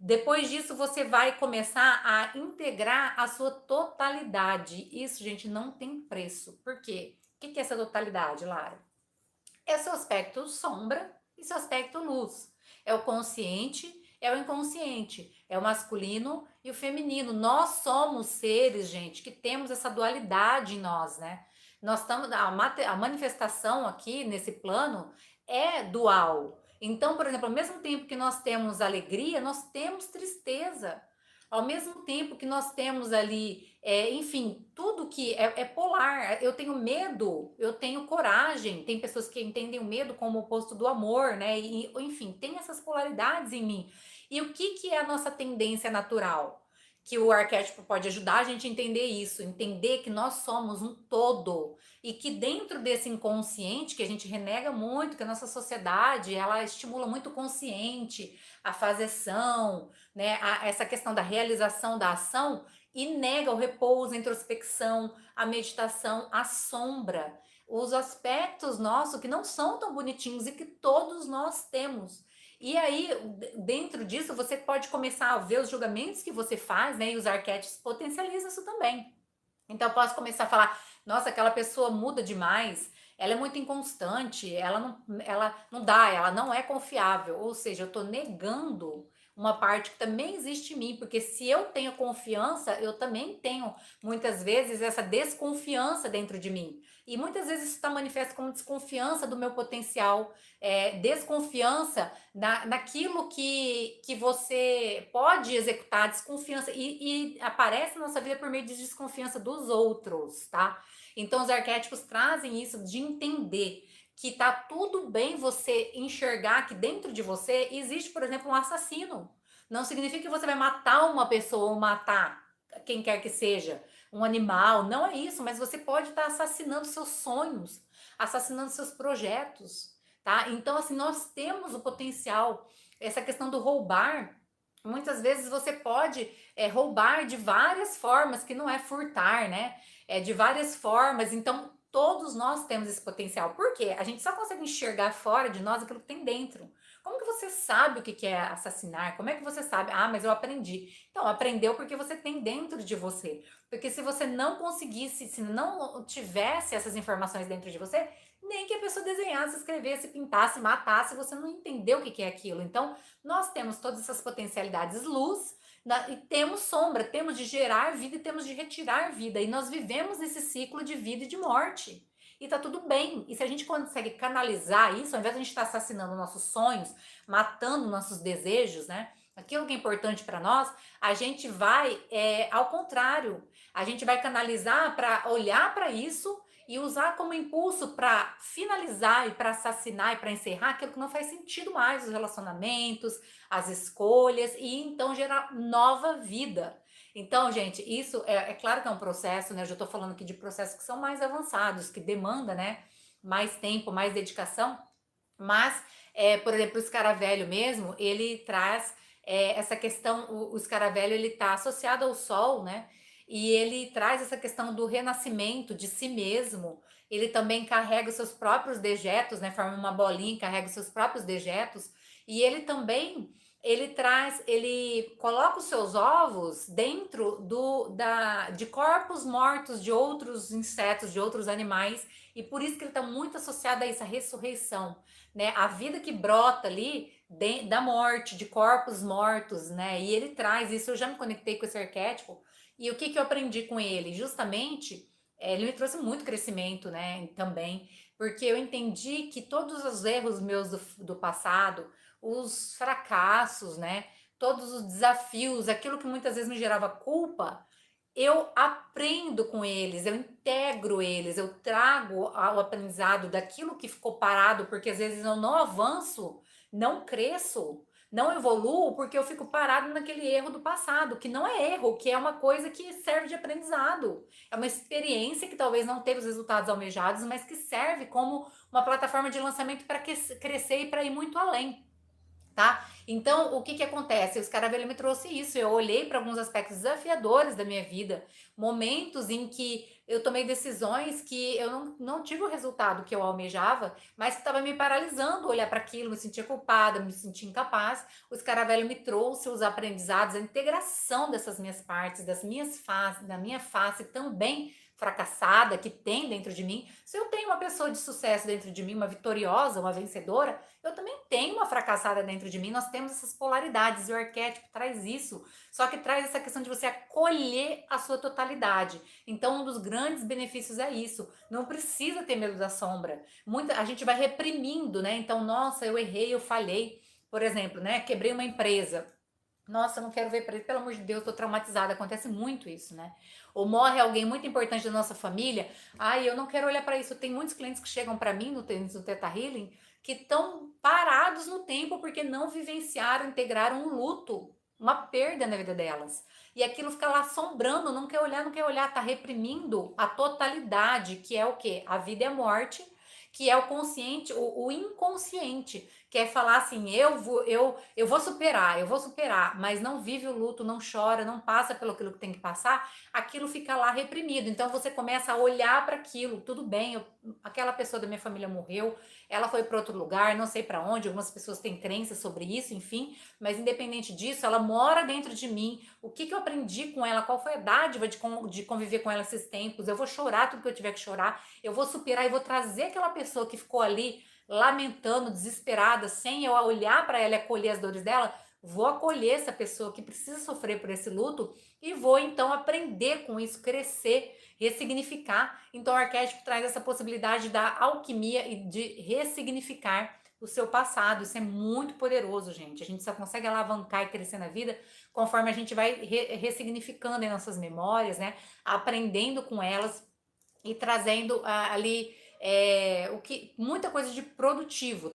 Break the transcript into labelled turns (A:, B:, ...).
A: Depois disso, você vai começar a integrar a sua totalidade. Isso, gente, não tem preço. Por quê? O que é essa totalidade, Lara? É seu aspecto sombra e seu aspecto luz. É o consciente, é o inconsciente, é o masculino e o feminino. Nós somos seres, gente, que temos essa dualidade em nós, né? Nós estamos a manifestação aqui nesse plano é dual. Então, por exemplo, ao mesmo tempo que nós temos alegria, nós temos tristeza. Ao mesmo tempo que nós temos ali enfim, tudo que é polar. Eu tenho medo, eu tenho coragem. Tem pessoas que entendem o medo como o oposto do amor, né? E, enfim, tem essas polaridades em mim. E o que, que é a nossa tendência natural? Que o arquétipo pode ajudar a gente a entender isso, entender que nós somos um todo e que dentro desse inconsciente que a gente renega muito, que a nossa sociedade ela estimula muito o consciente, a fazeção, né? Essa questão da realização da ação e nega o repouso, a introspecção, a meditação, a sombra, os aspectos nossos que não são tão bonitinhos e que todos nós temos. E aí, dentro disso, você pode começar a ver os julgamentos que você faz, né? E os arquétipos potencializam isso também. Então, eu posso começar a falar: nossa, aquela pessoa muda demais, ela é muito inconstante, ela não dá, ela não é confiável. Ou seja, eu estou negando uma parte que também existe em mim, porque se eu tenho confiança, eu também tenho muitas vezes essa desconfiança dentro de mim. E muitas vezes isso está manifesto como desconfiança do meu potencial, desconfiança naquilo que você pode executar, desconfiança, e aparece na nossa vida por meio de desconfiança dos outros, tá? Então, os arquétipos trazem isso de entender que tá tudo bem você enxergar que dentro de você existe, por exemplo, um assassino. Não significa que você vai matar uma pessoa ou matar quem quer que seja, um animal, não é isso, mas você pode estar assassinando seus sonhos, assassinando seus projetos, tá? Então, assim, nós temos o potencial. Essa questão do roubar, muitas vezes você pode roubar de várias formas, que não é furtar, né? É de várias formas. Então, todos nós temos esse potencial. Por quê? A gente só consegue enxergar fora de nós aquilo que tem dentro. Como que você sabe o que é assassinar? Como é que você sabe? Ah, mas eu aprendi. Então, aprendeu porque você tem dentro de você. Porque se você não conseguisse, se não tivesse essas informações dentro de você, nem que a pessoa desenhasse, escrevesse, pintasse, matasse, você não entendeu o que é aquilo. Então, nós temos todas essas potencialidades luz e temos sombra, temos de gerar vida e temos de retirar vida. E nós vivemos nesse ciclo de vida e de morte. E tá tudo bem. E se a gente consegue canalizar isso, ao invés de a gente estar assassinando nossos sonhos, matando nossos desejos, né? Aquilo que é importante para nós, a gente vai, ao contrário, a gente vai canalizar para olhar para isso e usar como impulso para finalizar e para assassinar e para encerrar aquilo que não faz sentido mais, os relacionamentos, as escolhas e então gerar nova vida. Então, gente, isso é claro que é um processo, né? Eu já estou falando aqui de processos que são mais avançados, que demanda, né? Mais tempo, mais dedicação, mas, por exemplo, o escaravelho mesmo, ele traz essa questão, o escaravelho ele está associado ao sol, né? E ele traz essa questão do renascimento de si mesmo. Ele também carrega os seus próprios dejetos, né? Forma uma bolinha, carrega os seus próprios dejetos. E ele também, ele coloca os seus ovos dentro de corpos mortos de outros insetos, de outros animais. E por isso que ele está muito associado a isso, a ressurreição, né? A vida que brota ali da morte, de corpos mortos, né? E ele traz isso. Eu já me conectei com esse arquétipo. E o que eu aprendi com ele? Justamente, ele me trouxe muito crescimento, né? Também, porque eu entendi que todos os erros meus do passado, os fracassos, né? Todos os desafios, aquilo que muitas vezes me gerava culpa, eu aprendo com eles, eu integro eles, eu trago o aprendizado daquilo que ficou parado, porque às vezes eu não avanço, não cresço, não evoluo, porque eu fico parado naquele erro do passado, que não é erro, que é uma coisa que serve de aprendizado. É uma experiência que talvez não teve os resultados almejados, mas que serve como uma plataforma de lançamento para crescer e para ir muito além. tá? Então, o que que acontece? O Escaravelho me trouxe isso. Eu olhei para alguns aspectos desafiadores da minha vida, momentos em que eu tomei decisões que eu não tive o resultado que eu almejava, mas que estava me paralisando olhar para aquilo, me sentia culpada, me sentia incapaz. O Escaravelho me trouxe os aprendizados, a integração dessas minhas partes, das minhas faces, da minha face também fracassada que tem dentro de mim. Se eu tenho uma pessoa de sucesso dentro de mim, uma vitoriosa, uma vencedora, eu também tenho uma fracassada dentro de mim. Nós temos essas polaridades e o arquétipo traz isso. Só que traz essa questão de você acolher a sua totalidade. Então, um dos grandes benefícios é isso. Não precisa ter medo da sombra. A gente vai reprimindo, né? Então, nossa, eu errei, eu falhei. Por exemplo, né? Quebrei uma empresa. Nossa, eu não quero ver para ele, pelo amor de Deus, tô traumatizada. Acontece muito isso, né? Ou morre alguém muito importante da nossa família. Ai, eu não quero olhar para isso. Tem muitos clientes que chegam para mim no Theta Healing que estão parados no tempo porque não vivenciaram, integraram um luto, uma perda na vida delas. E aquilo fica lá assombrando, não quer olhar, tá reprimindo a totalidade, que é o quê? A vida e a morte, que é o consciente, o inconsciente, que é falar assim, eu vou superar, mas não vive o luto, não chora, não passa pelo aquilo que tem que passar, aquilo fica lá reprimido. Então você começa a olhar para aquilo, tudo bem, aquela pessoa da minha família morreu, ela foi para outro lugar, não sei para onde, algumas pessoas têm crenças sobre isso, enfim, mas independente disso, ela mora dentro de mim. O que eu aprendi com ela, qual foi a dádiva de conviver com ela esses tempos? Eu vou chorar tudo que eu tiver que chorar, eu vou superar e vou trazer aquela pessoa que ficou ali lamentando, desesperada, sem eu olhar para ela e acolher as dores dela, vou acolher essa pessoa que precisa sofrer por esse luto e vou então aprender com isso, crescer, ressignificar. Então o arquétipo traz essa possibilidade da alquimia e de ressignificar o seu passado. Isso é muito poderoso, gente. A gente só consegue alavancar e crescer na vida conforme a gente vai ressignificando em nossas memórias, né? Aprendendo com elas e trazendo ali o que muita coisa de produtivo,